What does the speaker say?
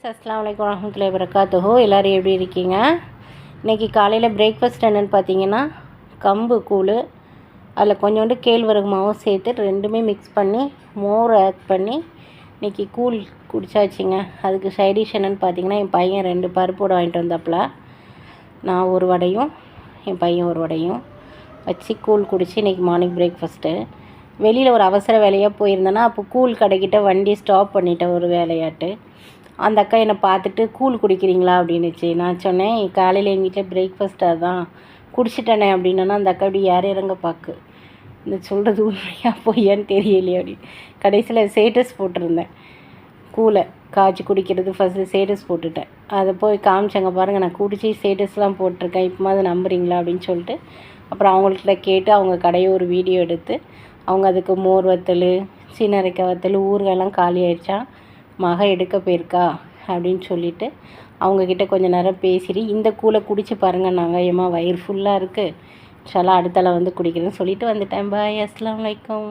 Friends, அஸ்ஸலாமு அலைக்கும் வரஹ்மத்துல்லாஹி வபரகாத்துஹு. எல்லோரும் எப்படி இருக்கீங்க? இன்றைக்கி காலையில் பிரேக்ஃபாஸ்ட் என்னென்னு பார்த்தீங்கன்னா, கம்பு கூழ், அதில் கொஞ்சோண்டு கேழ்வரகு மாவும் சேர்த்து ரெண்டுமே மிக்ஸ் பண்ணி மோர் ஆட் பண்ணி இன்றைக்கி கூழ் குடிச்சாச்சுங்க. அதுக்கு சைடிஷ் என்னென்னு பார்த்தீங்கன்னா, என் பையன் 2 பருப்போடு வாங்கிட்டு வந்தாப்புல, நான் ஒரு வடையும் என் பையன் ஒரு வடையும் வச்சு கூழ் குடித்து இன்றைக்கி மார்னிங் பிரேக்ஃபாஸ்ட்டு. வெளியில் ஒரு அவசர வேலையாக போயிருந்தேன்னா, அப்போ கூழ் கடைக்கிட்ட வண்டி ஸ்டாப் பண்ணிட்டேன் ஒரு வேலையாட்டு. அந்த அக்கா என்னை பார்த்துட்டு கூழ் குடிக்கிறீங்களா அப்படின்னுச்சு. நான் சொன்னேன், காலையில் எங்கள் வீட்டில் பிரேக்ஃபாஸ்ட் அதான் குடிச்சிட்டேனே அப்படின்னா, அந்த அக்கா அப்படி யார் இறங்க பார்க்கு, இந்த சொல்கிறது உண்மையாக பொய்யான்னு தெரியலையே அப்படின்னு. கடைசியில் ஸ்டேட்டஸ் போட்டிருந்தேன், கூழை காய்ச்சி குடிக்கிறது ஃபஸ்ட்டு ஸ்டேட்டஸ் போட்டுட்டேன். அதை போய் காமிச்சாங்க, பாருங்கள் நான் குடிச்சு ஸ்டேட்டஸ்லாம் போட்டிருக்கேன், இப்போ அதை நம்புறீங்களா அப்படின்னு சொல்லிட்டு. அப்புறம் அவங்கள்ட்ட கேட்டு அவங்க கடையை ஒரு வீடியோ எடுத்து, அவங்க அதுக்கு மோர் வத்தல், சீனரைக்காய் வத்தல், ஊறுகாயெல்லாம் காலி ஆயிடுச்சான், மக எடுக்க போயிருக்கா அப்படின்னு சொல்லிவிட்டு அவங்கக்கிட்ட கொஞ்சம் நேரம் பேசிட்டு, இந்த கூழை குடிச்சு பாருங்கள், நாங்கள் ஏமா வயிறு ஃபுல்லாக இருக்குது, இன்ஷா அல்லாஹ் அடுத்தால வந்து குடிக்கிறேன்னு சொல்லிவிட்டு வந்துட்டேன். பாய், அஸ்ஸலாமு அலைக்கும்.